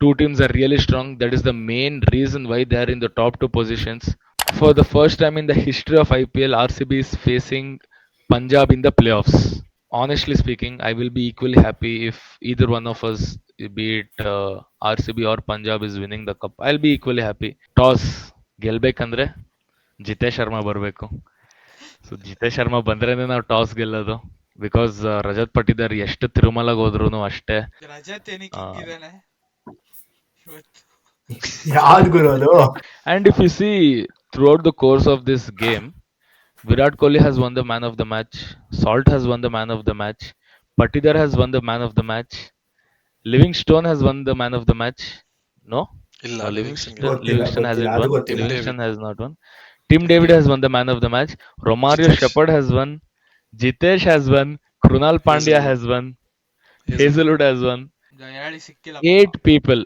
Two teams are really strong. That is the main reason why they are in the top two positions. For the first time in the history of IPL, RCB is facing Punjab in the playoffs. Honestly speaking, I will be equally happy if either one of us, be it RCB or Punjab, is winning the cup. I'll be equally happy. Toss ಗೆಲ್ಬೇಕಂದ್ರೆ ಜಿತೇಶ್ ಶರ್ಮಾ ಬರಬೇಕು. So Jitesh Sharma ಬಂದ್ರೇನೆ ನಾವು toss ಗೆಲ್ಲೋದು. Because Rajat Patidar ಎಷ್ಟು ತಿರುಮಲಗೆ ಹೋದ್ರು ಅಷ್ಟೇ. ರಜತ್ ಏನಕ್ಕೆ ಹಿಂಗಿದಾನೆ ಇವತ್ತು? ಯಾವ್ದು ಗುರು ಅದು? And if you see throughout the course of this game, Virat Kohli has won the man of the match. Salt has won the man of the match. Patidar has won the man of the match. Livingstone has won the man of the match. No? ಇಲ್ಲ, No, Livingston ಗೊತ್ತಿಲ್ಲ Livingston hasn't ಅದು won. ಗೊತ್ತಿಲ್ಲ. Livingston has not won. Tim David has won the man of the match. Romario Jitesh Shepherd has won. Jitesh has won. Krunal Pandya has won. Hazelwood has won. ಗಯಾಳಿ ಸಿಕ್ಕಿಲ್ಲ Eight ಪಾಪ. people.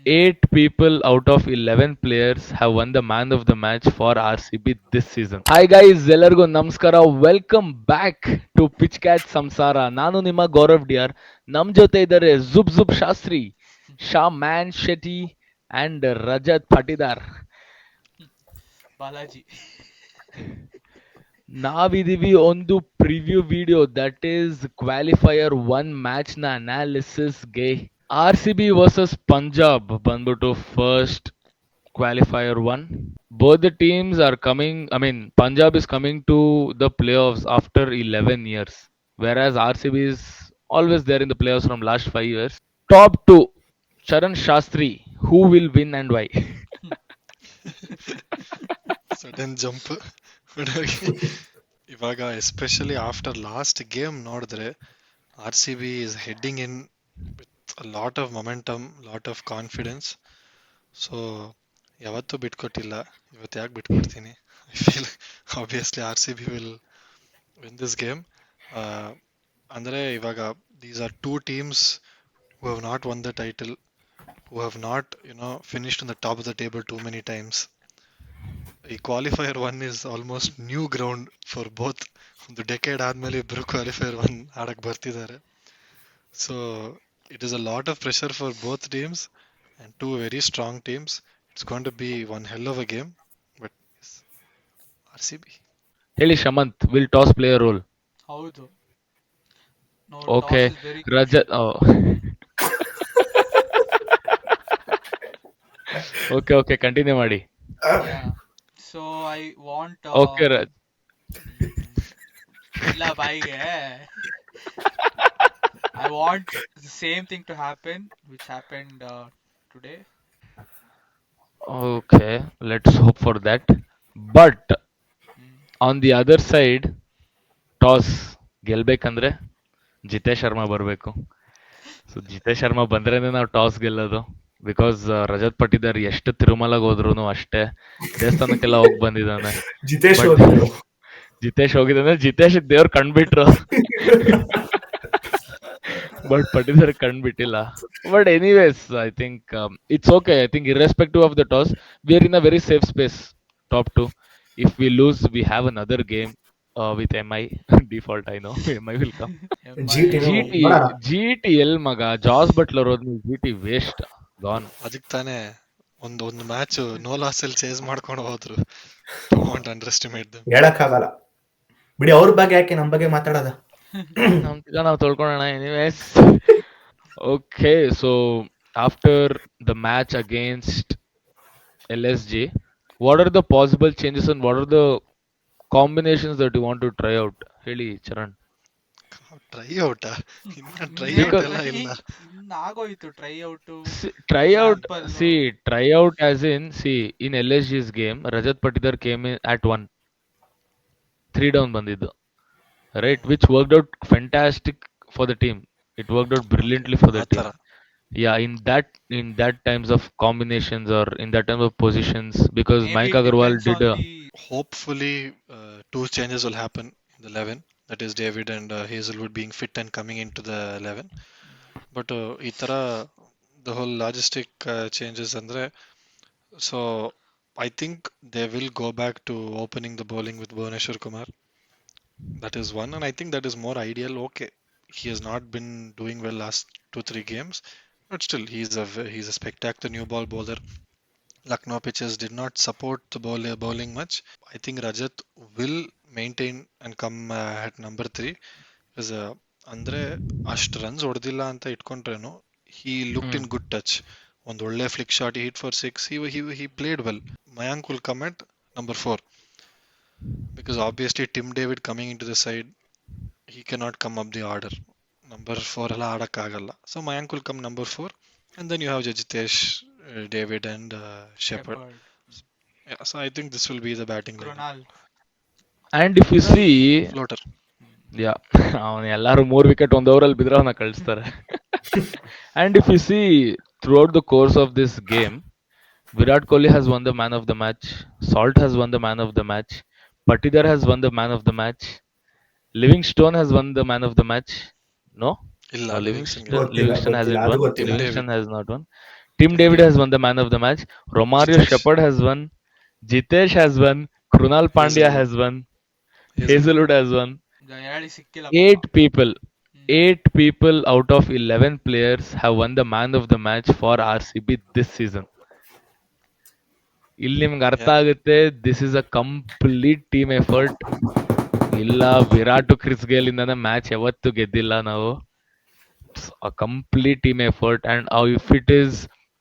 8 people out of 11 players have won the man of the match for RCB this season. Hi guys, ಎಲ್ಲರಿಗೂ ನಮಸ್ಕಾರ. Welcome back to pitch cat Samsara. ನಾನು ನಿಮ್ಮ ಗೌರವ್ ಡಿಯರ್. ನಮ್ ಜೊತೆ ಇದ್ದಾರೆ ಜುಬ್ ಶಾಸ್ತ್ರಿ, ಶಾ ಮ್ಯಾನ್ ಶೆಟ್ಟಿ ಅಂಡ್ ರಜತ್ ಪಟಿದಾರ್. ಬಾಲಾಜಿ. ನಾವಿದೀವಿ ಒಂದು preview video, that is qualifier 1 match ನ ಅನಾಲಿಸಿಸ್ಗೆ. RCB ವರ್ಸಸ್ ಪಂಜಾಬ್ ಬಂದ್ಬಿಟ್ಟು first qualifier 1. Both the teams are coming, I mean, Punjab is coming to the playoffs after 11 years, whereas RCB is always there in the playoffs from last 5 years. Top 2, Charan Shastri, who will win and why? Sudden jump. ಇವಾಗ especially after last game ನೋಡಿದ್ರೆ RCB is heading in with a lot of momentum, lot of confidence. So ಯಾವತ್ತೂ ಬಿಟ್ಕೊಟ್ಟಿಲ್ಲ, ಇವತ್ತು ಯಾಕೆ ಬಿಟ್ಕೊಡ್ತೀನಿ? I feel obviously RCB will win this game. ಅಂದರೆ ಇವಾಗ these are two teams who have not won the title, who have not, finished on the top of the table too many times. ಈ qualifier 1 is almost new ground for both. ಒಂದು decade ಆದ್ಮೇಲೆ ಇಬ್ರು qualifier 1 ಆಡಕ್ ಬರ್ತಿದ್ದಾರೆ. So it is a lot of pressure for both teams and two very strong teams. It's going to be one hell of a game, but yes, RCB. Heli Shamant, will toss play a role? ಹೌದು. No, Okay, toss is very Rajat. Oh. Okay, continue ಮಾಡಿ. yeah. So I want Okay, Raj. ಇಲ್ಲ ಬಾಯಿಗೆ. I want the same thing to happen which happened today. Okay, let's hope for that. But Mm. on the other side, toss ಗೆಲ್ಬೇಕಂದ್ರೆ ಜಿತೇಶ್ ಶರ್ಮಾ ಬರಬೇಕು. So Jitesh Sharma ಬಂದ್ರೇನೆ ನಾವು toss ಗೆಲ್ಲೋದು. Because Rajat Patidar ಎಷ್ಟು ತಿರುಮಲಗೆ ಹೋದ್ರು ಅಷ್ಟೇ. ದೇವಸ್ಥಾನಕ್ಕೆಲ್ಲ ಹೋಗಿ ಬಂದಿದ್ದಾನೆ. ಜಿತೇಶ್ But ಹೋಗಿದ್ರು. ಜಿತೇಶ್ ಹೋಗಿದ್ದಾನೆ, ಜಿತೇಶ್ ದೇವ್ರು ಕಂಡ್ಬಿಟ್ರು. ಬಟ್ ಪಟ್ಟಿದಾರ್ ಕಂಡ್ಬಿಟ್ಟಿಲ್ಲ. But anyways, I think it's okay. I think irrespective of the toss, we are in a very safe space, top 2. If we lose, we have another game with MI. Default, I know. MI will come. GT ನೋಡೋಣ. GT L ಮಗ, ಜಾಸ್ Buttler ಹೋದ್ಮೇಲೆ GT waste, gone. ಅದಕ್ಕೆ ತಾನೇ ಒಂದು match no loss ಅಲ್ಲಿ chase ಮಾಡ್ಕೊಂಡು ಹೋದ್ರು. Don't underestimate them. ಹೇಳಕ್ಕಾಗಲ್ಲ ಬಿಡಿ, ಅವ್ರ ಬಗ್ಗೆ ಯಾಕೆ ನಮ್ಮ ಬಗ್ಗೆ ಮಾತಾಡೋದ? ನಾವು ತೊಳ್ಕೊಳ್ಳೋಣ. Anyways, okay. So after the match against LSG, what are the possible changes and what are the combinations that you want to try out? ಹೇಳಿ ಚರಣ್. ಟ್ರೈ ಔಟಾ? ಇನ್ನ ಟ್ರೈ ಔಟ್ Because ಎಲ್ಲ ಇಲ್ಲ. ಆಗೋಯ್ತು try out. try out, try out as in, in LSG's game, Rajat Patidar came in at 1, 3 down ಬಂದಿದ್ದು, right, which worked out fantastic for the team. It worked out brilliantly for the ಆ team. ಥರ Yeah, in that times of combinations or in that time of positions, because Mike Agarwal did hopefully two changes will happen in the 11. That is David and Hazelwood being fit and coming into the 11. But ಈ ಥರ the whole logistic changes ಅಂದ್ರೆ, so I think they will go back to opening the bowling with Bhuvneshwar Kumar. That is one, and I think that is more ideal. Okay, he has not been doing well last 2-3 games, But still, he's a spectacular new ball bowler. Lucknow pitches did not support the bowling much. I think Rajat will maintain and come at number 3 because ಅಂದ್ರೆ ಅಷ್ಟು runs ಹೊಡೆದಿಲ್ಲ ಅಂತ ಇಟ್ಕೊಂಡ್ರೇನು he looked in good touch. ಒಂದು ಒಳ್ಳೆ flick shot, he hit for 6. He played well. Mayank will come at number 4 because obviously Tim David coming into the side, he cannot come up the order. Number 4 ಎಲ್ಲ ಆಡಕ್ಕಾಗಲ್ಲ. So Mayank will come number 4 and then you have Jagitesh, David and Shepherd. Shepherd, Yeah, so I think this will be the batting lineup. Krunal. And if you see, Floater. ಯಾ ಅವನು ಎಲ್ಲಾರು 3 wicket 1 ಓವರಲ್ಲಿ ಬಿದ್ರೆ ಅವನ ಕಳಿಸ್ತಾರೆ. And if you see throughout the course of this game, Virat Kohli has won the man of the match, Salt has won the man of the match, Patidar has won the man of the match, Livingstone has won the man of the match. No? ಇಲ್ಲ No, Livingston Livingston, ಗೊತ್ತಿಲ್ಲ, Livingston hasn't ಅದು won. ಗೊತ್ತಿಲ್ಲ. Tim Livingston David. has not won. Tim David has won the man of the match. Romario Jitesh. Shepherd has won. Jitesh has won. Krunal Pandya Hazelwood. has won. Hazelwood. Hazelwood has won. ಹೇಳಿ ಸಿಕ್ಕಿಲ್ಲ 8 ಪಾಪ. people. 8 people out of 11 players have won the man of the match for RCB this season. ಇಲ್ಲಿ ನಿಮ್ಗೆ ಅರ್ಥ Yeah. ಆಗುತ್ತೆ, this is a complete team effort. ಇಲ್ಲ Virat Chris Gayle ಇಂದಾನೆ match ಯಾವತ್ತು ಗೆದ್ದಿಲ್ಲ ನಾವು. A complete team effort, and if it is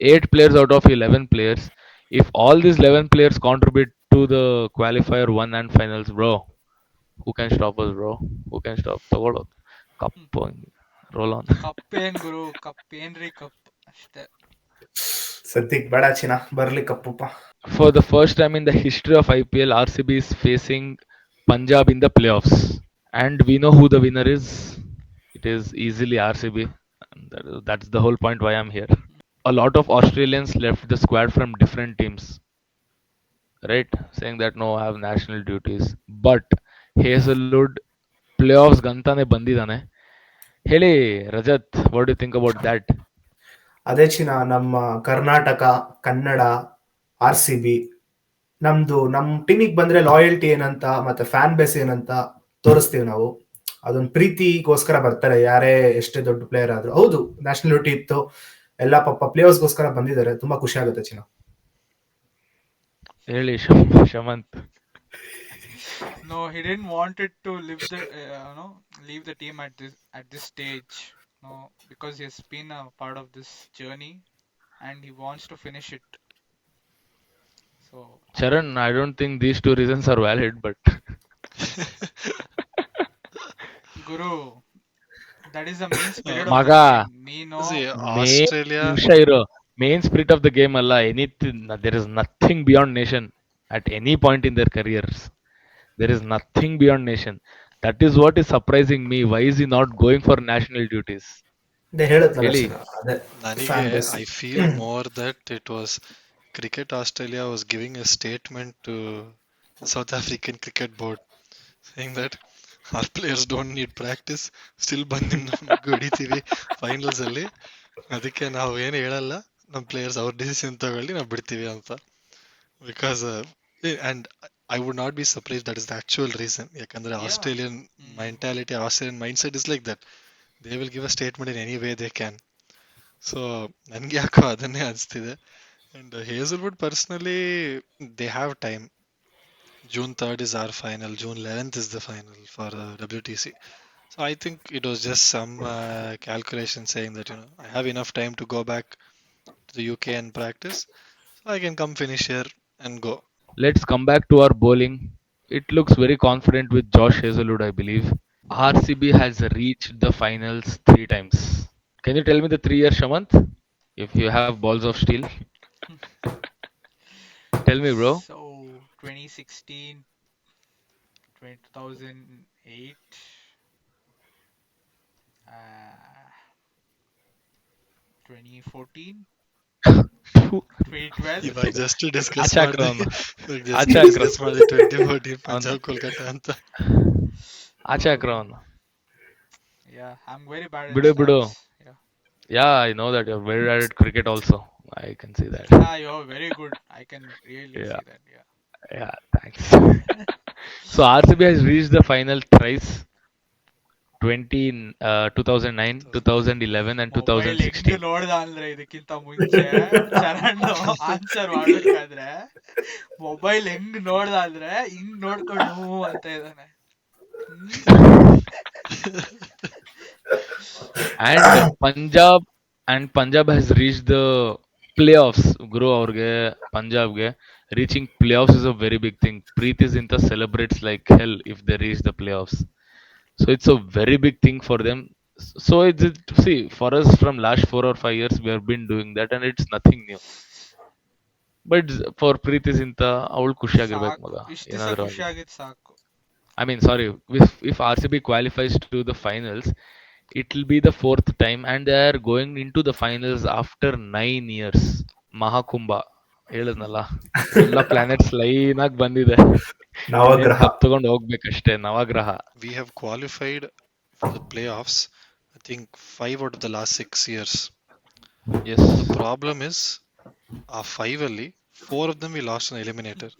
8 players out of 11 players, if all these 11 players contribute to the qualifier 1 and finals, bro, who can stop us, bro? Who can stop? ತಗೊಳ್ಳೋ cup roll on. Cup ಏನ್ ಗುರು, cup ಏನ್ರಿ cup ಅಷ್ಟೇ. ಸದ್ಯಕ್ ಬೇಡ ಚಿನ್ನ, ಬರ್ಲಿ ಕಪ್ಪಪ್ಪ. For the first time in the history of IPL, RCB is facing Punjab in the playoffs, and we know who the winner is. It is easily RCB. And that's the whole point why I'm here. A lot of Australians left the squad from different teams, right? Saying that no, I have national duties. But Hazelwood playoffs ಗಂತಾನೆ ಬಂದಿದ್ದಾನೆ. ಹೇಳಿ Rajat, what do you think about that? ಅದೇ ಚಿನ್ನ, ನಮ್ಮ Karnataka, Kannada, RCB, ನಮ್ ಟೀಮಿಗೆ ಬಂದ್ರೆ loyalty ಏನಂತ ಮತ್ತೆ fan base ಏನಂತ ತೋರಿಸ್ತೀವಿ ನಾವು. ಅದೊಂದು ಪ್ರೀತಿಗೋಸ್ಕರ ಬರ್ತಾರೆ, ಯಾರೇ ಎಷ್ಟೇ ದೊಡ್ಡ ಪ್ಲೇಯರ್ ಆದ್ರೂ. ಹೌದು, ನ್ಯಾಷನಾಲಿಟಿ ಇತ್ತು, ಎಲ್ಲ ಪಾಪ ಪ್ಲೇಯರ್ಸ್ಗೋಸ್ಕರ ಬಂದಿದ್ದಾರೆ. ತುಂಬಾ ಖುಷಿ ಆಗುತ್ತೆ ಚಿನ್ನ. ಹೇಳಿ Shamanth. No, he didn't wanted to leave the team at this stage. No, because he has been a part of this journey and he wants to finish it. So Charan, I don't think these two reasons are valid, but Guru, that is the main spirit ಮಗ, of the game. ನೀನು See, main Australia. ನಿಮಿಷ ಇರೋ, main spirit of the game ಅಲ್ಲ. Anything, there is nothing beyond nation at any point in their careers. There is nothing beyond nation. That is what is surprising me. Why is he not going for national duties? ಹೇಳುತ್ತಲ್ಲ ಹೇಳಿ. ಚಿನ್ನ, ಅದೇ ನನಗೆ fan base. I feel more that it was Cricket Australia was giving a statement to South African Cricket Board saying that our players don't need practice, still ಬಂದು ನಾವು ಹೊಡಿತೀವಿ finals ಅಲ್ಲಿ, ಅದಕ್ಕೆ ನಾವು ಏನು ಹೇಳಲ್ಲ, ನಮ್ಮ ಪ್ಲೇಯರ್ಸ್ ಅವ್ರ ಡಿಸಿಷನ್ ತಗೊಳ್ಳಿ, ನಾವು ಬಿಡ್ತೀವಿ ಅಂತ. Because and I would not be surprise that is the actual reason. ಯಾಕಂದ್ರೆ Australian mentality, Australian mindset is like that. They will give a statement in any way they can. So ನನ್ಗೆ ಯಾಕೋ ಅದನ್ನೇ ಅನಿಸ್ತಿದೆ. And Hazelwood personally, they have time. June 3rd is our final. June 11th is the final for WTC. So I think it was just some calculation saying that, I have enough time to go back to the UK and practice. So I can come finish here and go. Let's come back to our bowling. It looks very confident with Josh Hazelwood, I believe. RCB has reached the finals 3 times. Can you tell me the 3 years, Shamant? If you have balls of steel. Tell me, bro. So 2016, 2008, 2014, 2012. ಇವಾಗ just discuss ಆಚಾಕ್ರಮ. ಮಾಡಿದೆ 2014 ಪಂಜಾಬ್ ಕೋಲ್ಕತ್ತಾ ಅಂತ. ಆಚೆ ಹಾಕ್ರವನು. Yeah, I'm very bad at ಬಿಡು. stats. Yeah. Yeah, I know that you're very bad at cricket also. I can see that. Ah, you're very good. I can really Yeah. see that. Yeah. Yeah, thanks. So RCB has reached the final thrice. 2009, 2011 and mobile ಹೆಂಗ್ 2016. ನೋಡ್ದ ಅಂದ್ರೆ ಇದಕ್ಕಿಂತ ಮುಂಚೆ Charan answer ಮಾಡ್ಬೇಕಾದ್ರೆ mobile ಹೆಂಗ್ ನೋಡ್ದ ಅಂದ್ರೆ ಹಿಂಗ್ ನೋಡ್ಕೊಂಡು ಹ್ಞೂ ಅಂತ ಇದ್ದಾನೆ. And Punjab has reached the playoffs. Guru ಅವ್ರಿಗೆ ಪಂಜಾಬ್ಗೆ reaching playoffs is a very big thing. Preeti Zinta celebrates like hell if they reach the playoffs. So it's a very big thing for them. So see, for us from last 4 or 5 years we have been doing that and it's nothing new. But for Preeti Zinta ಅವಳು ಖುಷಿಯಾಗಿರ್ಬೇಕು ಸಾಕು, ಮಗ ಇಷ್ಟ ದಿವಸ ಏನಾದ್ರು ಖುಷಿ ಆಗಿದ್ ಸಾಕು. I mean, sorry, if RCB qualifies to the finals, it will be the fourth time, and they are going into the finals after 9 years. Mahakumbha ಹೇಳಿದ್ನಲ್ಲ ಎಲ್ಲ ಪ್ಲಾನೆಟ್ಸ್ ಲೈನ್ ಆಗಿ ಬಂದಿದೆ. ಇನ್ನೇನ್ ನವಗ್ರಹ. ಕಪ್ ತಗೊಂಡು ಹೋಗ್ಬೇಕಷ್ಟೇ ನವಗ್ರಹ. We have qualified for the playoffs, I think 5 out of the last 6 years. Yes. The problem is, our 5 ಅಲ್ಲಿ 4 of them we lost in eliminator.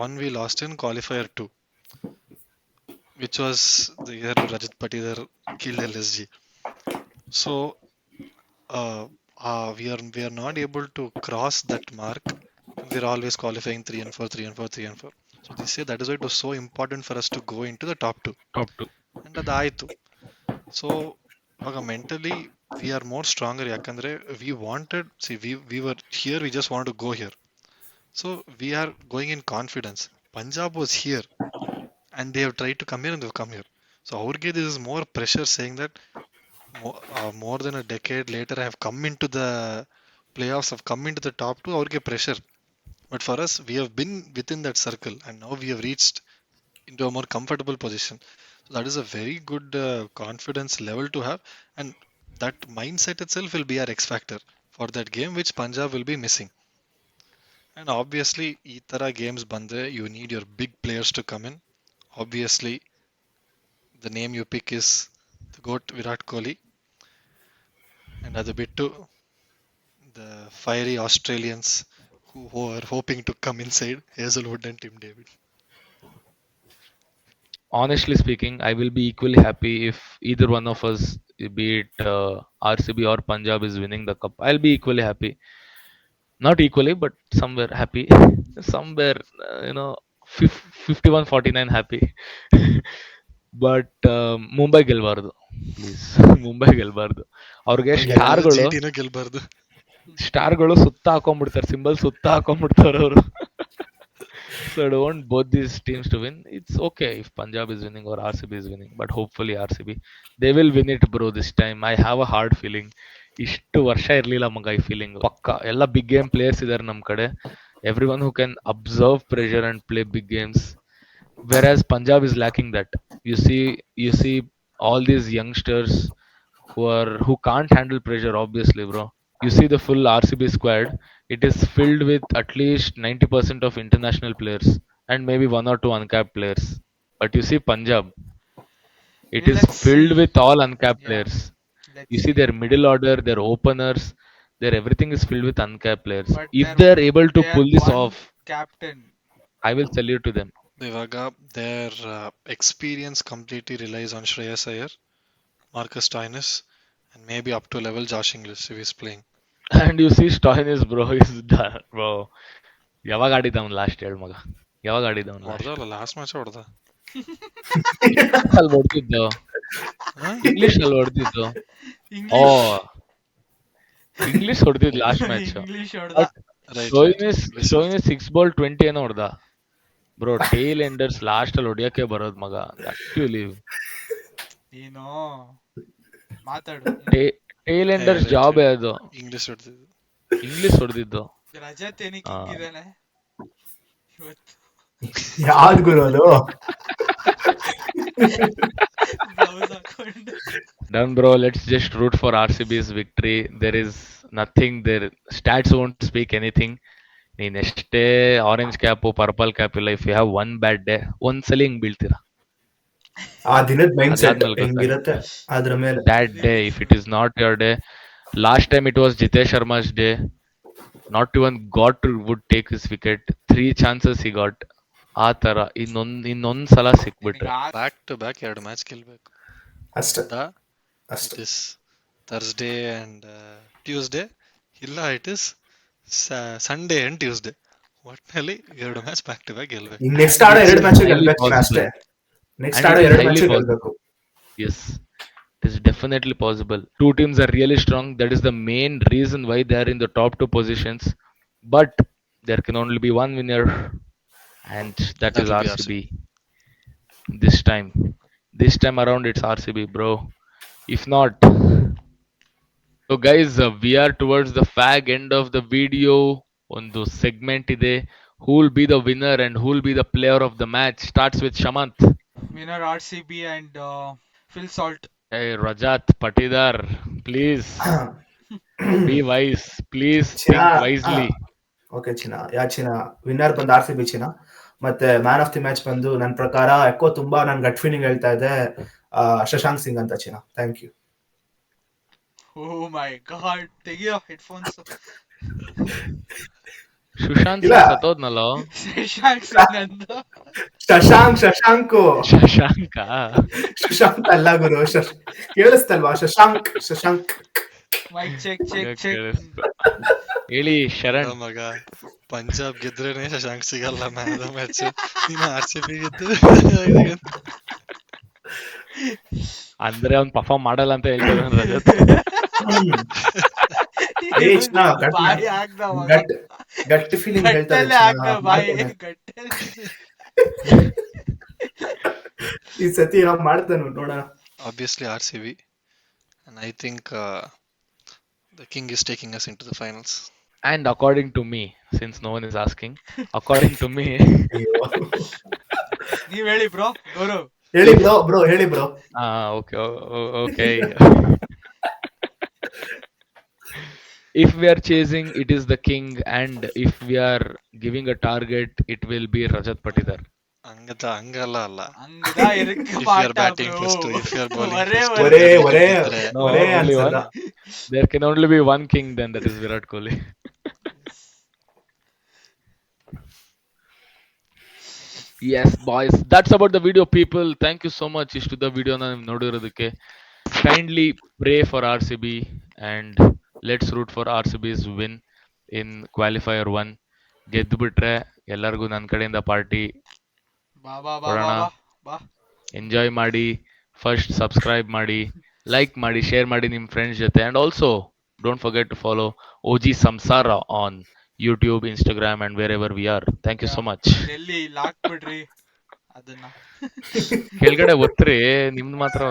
One we lost in qualifier 2, which was the year Rajat Patidar killed LSG. So we are not able to cross that mark. We're always qualifying 3 and 4, 3 and 4, 3 and 4. So they say that is why it was so important for us to go into the top 2. Top 2. And ಅದಾಯಿತು. So ಇವಾಗ mentally we are more stronger. ಯಾಕಂದ್ರೆ we were here, we just want to go here. So we are going in confidence. Punjab was here and they have tried to come here and they've come here. So ಅವ್ರಿಗೆ this is more pressure, saying that more than a decade later I have come into the playoffs, have come into the top 2. ಅವ್ರಿಗೆ pressure. But for us, we have been within that circle and now we have reached into a more comfortable position. So that is a very good confidence level to have, and that mindset itself will be our X factor for that game, which Punjab will be missing. And obviously, ಈ ತರ games ಬಂದ್ರೆ you need your big players to come in. Obviously, the name you pick is the GOAT Virat Kohli, and ಅದು ಬಿಟ್ಟು the fiery Australians who are hoping to come inside, Hazelwood and Tim David. Honestly speaking, I will be equally happy if either one of us, be it RCB or Punjab, is winning the cup. I'll be equally happy. Not equally, but somewhere happy. Somewhere, 51-49 happy. But Mumbai ಗೆಲ್ಬಾರ್ದು please. Mumbai ಗೆಲ್ಬಾರ್ದು. ಅವ್ರಿಗೆ ಸ್ಟಾರ್ಗಳು ಸುತ್ತ ಹಾಕೊಂಡ್ಬಿಡ್ತಾರೆ, symbol ಸುತ್ತ ಹಾಕೊಂಡ್ಬಿಡ್ತಾರೆ ಅವರು. So I don't want both these teams to win. It's okay if Punjab is winning or RCB is winning, but hopefully RCB. They will win it, bro, this time. I have a hard feeling. ಇಷ್ಟು ವರ್ಷ ಇರ್ಲಿಲ್ಲ ಮಗ ಈ feeling. ಪಕ್ಕ ಎಲ್ಲ big game players ಇದಾರೆ ನಮ್ ಕಡೆ. Everyone who can observe pressure and play big games. Whereas Punjab is lacking that. You see all these youngsters who can't handle pressure, obviously, bro. You see the full RCB squad, it is filled with at least 90% of international players and maybe one or two uncapped players. But you see Punjab, it is Let's filled see. with all uncapped Yeah, players. let's You see see. their middle order, their openers, their everything is filled with uncapped players. But If they're able to they pull have this one off, captain. I will salute to them. ಇವಾಗ their experience completely relies on Shreyas Iyer, Marcus Stoinis, and maybe up to level Josh Inglis if he's playing. And you see Stoinis, bro, is done, bro. ಯಾವಾಗ ಆಡಿದವನ್ last ಹೇಳ ಮಗ, ಯಾವಾಗ ಆಡಿದವನ್ ಹೊಡೆದಲ್ಲ last match ಹೊಡೆದ. ಅಲ್ಲಿ ಹೊಡೆದಿದ್ದು English ಅಲ್ಲಿ ಹೊಡೆದಿದ್ದು. ಓ, English ಹೊಡೆದಿದ್ದು ಲಾಸ್ಟ್ ಮ್ಯಾಚ್. ಇಂಗ್ಲಿಷ್ ಹೊಡೆದ. ಸ್ಟೋಯಿನಿಸ್ 6 ಬಾಲ್ 20 ಏನೋ ಹೊಡೆದ ಬ್ರೋ. ಟೇಲ್ ಎಂಡರ್ಸ್ ಲಾಸ್ಟ್ ಅಲ್ಲಿ ಹೊಡಿಯಕ್ಕೆ ಬರೋದ್ ಮಗ. ನೀನು ಮಾತಾಡು. ಟೇಲ್ ಎಂಡರ್ಸ್ ಜಾಬ್ ಅದು. ಇಂಗ್ಲಿಷ್ ಹೊಡೆದಿದ್ದು. ಇಂಗ್ಲಿಷ್ ಹೊಡೆದಿದ್ದು. ರಜತ್ ಏನಕ್ಕೆ ಹಿಂಗಿದಾನೆ ಇವತ್ತು? ಯಾವ್ದು ಗುರು ಅದು? Done, bro. Let's just root for RCB's victory. There is nothing there. Stats won't speak anything. ನೀನ್ ಎಷ್ಟೇ ಆರೆಂಜ್ ಕ್ಯಾಪ್ ಪರ್ಪಲ್ ಕ್ಯಾಪ್ ಇಲ್ಲ, if you have one bad day, ಒಂದ್ಸಲಿ ಹಿಂಗ್ ಬೀಳ್ತೀರಾ. ಆ ದಿನದ ಮೈಂಡ್ ಸೆಟ್ ಹೆಂಗಿರುತ್ತೆ ಅದ್ರ ಮೇಲೆ. That day, if it is not your day, last time it was Jitesh Sharma's day. Not even would take his wicket. 3 chances he got. ಆ ತರ ಇನ್ನೊಂದ್ ಸಲ ಸಿಕ್ಬಿಟ್ರೆ ಬ್ಯಾಕ್ ಟು ಬ್ಯಾಕ್ 2 ಮ್ಯಾಚ್ ಗೆಲ್ಬೇಕು. ಅಷ್ಟೇ The ಅಷ್ಟೇ. it is Thursday and Tuesday. ಇಲ್ಲ it is Sunday and Tuesday. ಒಟ್ಟಿನಲ್ಲಿ 2 match back to back ಗೆಲ್ಬೇಕು. ಈಗ ನೆಕ್ಸ್ಟ್ And ಆಡೋ it ಎರಡು is ಮ್ಯಾಚ್ highly ಗೆಲ್ಬೇಕು ಚಿನ್ನ possible. ಅಷ್ಟೇ. ನೆಕ್ಸ್ಟ್ And it ಆಡೋ is ಎರಡು highly ಮ್ಯಾಚ್ possible. ಗೆಲ್ಬೇಕು. Yes, it is definitely possible. Two teams are really strong. That is the main reason why they are in the top two positions. But there can only be one winner, and that That is will be RCB. This time. This time around, it's RCB, bro. If not, so guys, we are towards the fag end of the video. ಒಂದು segment ಇದೆ. Who will be the winner and who will be the player of the match? Starts with Shamant. Winner RCB and Phil Salt. Hey, Rajat Patidar, please be wise. Please ಚಿನ್ನ think wisely. Okay ಚಿನ್ನ, ಚಿನ್ನ winner ಬಂದು RCB ಚಿನ್ನ. ಮತ್ತೆ man of the match ಬಂದು ನನ್ನ ಪ್ರಕಾರ ಯಾಕೋ ತುಂಬಾ ನನ್ ಗಟ್ ಫೀಲಿಂಗ್ ಹೇಳ್ತಾ ಇದೆ ಶಶಾಂಕ್ ಸಿಂಗ್ ಅಂತ ಚಿನ್ನ. Thank you. Oh my god, ತೆಗಿಯೋ ಹೆಡ್ಫೋನ್ಸ್. ಸುಶಾಂತ್ ಇಲ್ಲ. ಸಿಂಗ್ ಸತ್ತೋದ್ನಲ್ಲೋ. ಶಶಾಂಕ್ ಸಿಂಗ್ ಅಂತ. ಶಶಾಂಕ್ ಶಶಾಂಕ. ಶಶಾಂಕ್ ಅಲ್ಲ ಗುರು, ಕೇಳಿಸ್ತಲ್ವಾ? Shashank. Mic check check check. ಹೇಳಿ ಶರಣ್. ಮಗ ಪಂಜಾಬ್ ಗೆದ್ರೇನೆ ಶಶಾಂಕ್ ಸಿಗಲ್ಲ ಮ್ಯಾನ್ ಆಫ್ ಮ್ಯಾಚ್. ನೀನು RCB ಗೆದ್ದು ಅಂದ್ರೆ ಅವ್ನ್ ಪರ್ಫಾರ್ಮ್ ಮಾಡಲ್ಲ ಅಂತ ಹೇಳ್ತಾರೆ ರಜತ್. ಬಾಯಿ ಹಾಕ್ದ ಮಗ. ಗಟ್ ಫೀಲಿಂಗ್ ಹೇಳ್ತಾರೆ ಗಟ್ಟಲ್ಲೇ ಹಾಕ್ದ ಬಾಯಿ, ಗಟ್ಟಲ್ಲಿ. ಈ ಸತಿ ಏನೋ ಮಾಡ್ತಾನು ನೋಡೋಣ. obviously RCB and I think the king is taking us into the finals. And according to me, since no one is asking, according to me, ನೀವ್ ಹೇಳಿ ಬ್ರೋ. ಗೌರವ್ ಹೇಳಿ ಬ್ರೋ ಹೇಳಿ bro. okay. If we are chasing, it is the king, and if we are giving a target, it will be Rajat Patidar. ಹಂಗಲ್ಲ ಅಲ್ಲ. ಹಂಗದ ಇರಕ್ಕೆ If you ಪಾಠ are batting bro. first, if you are bowling ಒರೇ first, ಒರೇ. No, ಒರೇ only ಅನ್ಸಲ್ಲ. one. There can only be one king, then that is Virat Kohli. Yes, boys. That's about the video, people. Thank you so much. ಇಷ್ಟು the video na ನೋಡಿರೋದಕ್ಕೆ. Kindly pray for RCB and let's root for RCB's win in qualifier 1. ಗೆದ್ದು ಬಿಟ್ರೆ ಎಲ್ಲರಿಗೂ ನನ್ನ ಕಡೆಯಿಂದ party ಬಾ ಬಾ ಬಾ ಕೊಡೋಣ. ಬಾ ಬಾ. ಎಂಜಾಯ್ ಮಾಡಿ. ಫಸ್ಟ್ ಸಬ್ಸ್ಕ್ರೈಬ್ ಮಾಡಿ, ಲೈಕ್ ಮಾಡಿ, ಶೇರ್ ಮಾಡಿ ನಿಮ್ಮ ಫ್ರೆಂಡ್ಸ್ ಜೊತೆ. And also don't forget to follow OG Samsara on YouTube, Instagram and wherever we are. Thank you so much. ಎಲ್ಲಿ ಲಾಕ್ಬಿಡ್ರಿ ಅದನ್ನ. ಕೆಳಗಡೆ ಒತ್ತ್ರಿ, ನಿಮ್ದು ಮಾತ್ರ